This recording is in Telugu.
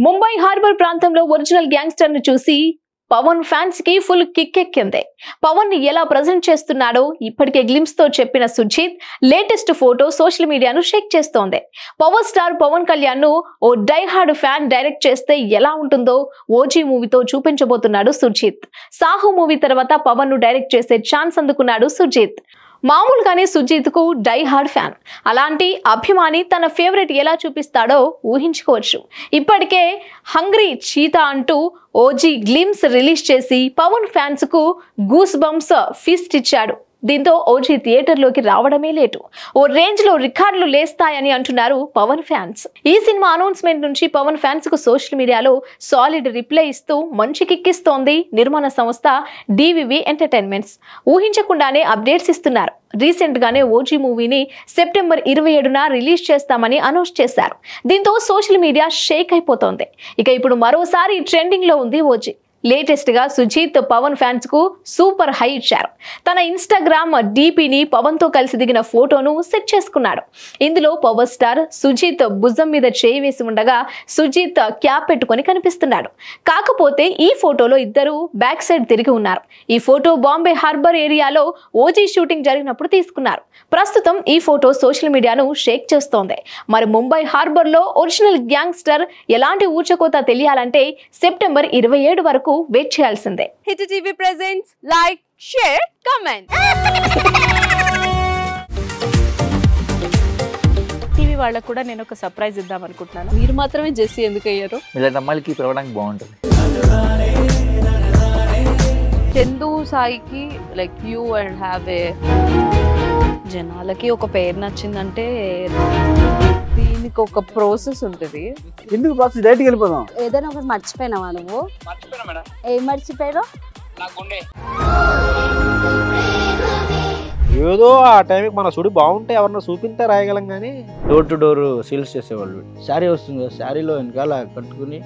ముంబై హార్బర్ ప్రాంతంలో ఒరిజినల్ గ్యాంగ్స్టర్ ను చూసి పవన్ ఫ్యాన్స్ కి ఫుల్ కిక్ ఎక్కింది. పవన్ ని ఎలా ప్రెజెంట్ చేస్తున్నాడో ఇప్పటికే గ్లిమ్స్ తో చెప్పిన సుజిత్ లేటెస్ట్ ఫోటో సోషల్ మీడియాను షేక్ చేస్తోంది. పవర్ స్టార్ పవన్ కళ్యాణ్ ను ఓ డై హార్డ్ ఫ్యాన్ డైరెక్ట్ చేస్తే ఎలా ఉంటుందో ఓజీ మూవీతో చూపించబోతున్నాడు సుజిత్. సాహు మూవీ తర్వాత పవన్ ను డైరెక్ట్ చేసే ఛాన్స్ అందుకున్నాడు సుజిత్. మామూలుగానే సుజిత్ కు డై హార్డ్ ఫ్యాన్. అలాంటి అభిమాని తన ఫేవరెట్ ఎలా చూపిస్తాడో ఊహించుకోవచ్చు. ఇప్పటికే హంగ్రీ చీతా అంటూ ఓజీ గ్లిమ్స్ రిలీజ్ చేసి పవన్ ఫ్యాన్స్ కు గూస్ బంప్స్ ఫీస్ట్ ఇచ్చాడు. దీంతో ఓజీ థియేటర్లోకి రావడమే లేటు. ఓ రేంజ్ లో రికార్డులు లేస్తాయని అంటున్నారు పవన్ ఫ్యాన్స్. ఈ సినిమా అనౌన్స్మెంట్ నుంచి పవన్ ఫ్యాన్స్ కు సోషల్ మీడియాలో సాలిడ్ రిప్లై ఇస్తూ మంచి కిక్కిస్తోంది నిర్మాణ సంస్థ డివివి ఎంటర్టైన్మెంట్స్. ఊహించకుండానే అప్డేట్స్ ఇస్తున్నారు. రీసెంట్ గానే ఓజీ మూవీని సెప్టెంబర్ 27న రిలీజ్ చేస్తామని అనౌన్స్ చేశారు. దీంతో సోషల్ మీడియా షేక్ అయిపోతోంది. ఇక ఇప్పుడు మరోసారి ట్రెండింగ్ లో ఉంది ఓజీ. లేటెస్ట్ గా సుజిత్ పవన్ ఫ్యాన్స్ కు సూపర్ హై ఇచ్చారు. తన ఇన్స్టాగ్రామ్ డీపీని పవన్ తో కలిసి దిగిన ఫోటోను సెట్ చేసుకున్నాడు. ఇందులో పవర్ స్టార్ సుజిత్ భుజం మీద చేయి వేసి ఉండగా సుజిత్ క్యాప్ పెట్టుకొని కనిపిస్తున్నాడు. కాకపోతే ఈ ఫోటోలో ఇద్దరు బ్యాక్ సైడ్ తిరిగి ఉన్నారు. ఈ ఫోటో బాంబే హార్బర్ ఏరియాలో ఓజీ షూటింగ్ జరిగినప్పుడు తీసుకున్నారు. ప్రస్తుతం ఈ ఫోటో సోషల్ మీడియాను షేక్ చేస్తోంది. మరి ముంబై హార్బర్ లో ఒరిజినల్ గ్యాంగ్స్టర్ ఎలాంటి ఊచకోత తెలియాలంటే సెప్టెంబర్ 27 వరకు వెయిట్ చేయాల్సిందే. Hit TV presents like, share, comment. TV వాళ్ళకు కూడా నేను ఒక సర్ప్రైజ్ ఇద్దాం అనుకుంటున్నాను. మీరు మాత్రమే జెస్సీ ఎందుకు అయ్యారు? ఇలాంటి అమ్మాయిలకి పిలవడానికి బాగుంటుంది. చందు సాయికి like you and have a జనాలకి ఒక పేరు నచ్చిందంటే దీనికి ఒక ప్రాసెస్ ఉంటుంది. ఎందుకు ప్రాసెస్ డైరెక్ట్‌గా వెళ్ళిపోదాం. ఏదైనా ఒకటి మర్చిపోయినావా నువ్వు? మర్చిపోయినా మేడం. ఏం మర్చిపోయావు? నా గుండె. ఏదో ఆ టైంకి మన సుడి బాగుంటే ఎవరన్నా చూపిస్తే రాయగలం కానీ డోర్ టు డోర్ సేల్స్ చేసేవాళ్ళు. శారీ వస్తుంది, శారీలో వెనకాల కట్టుకుని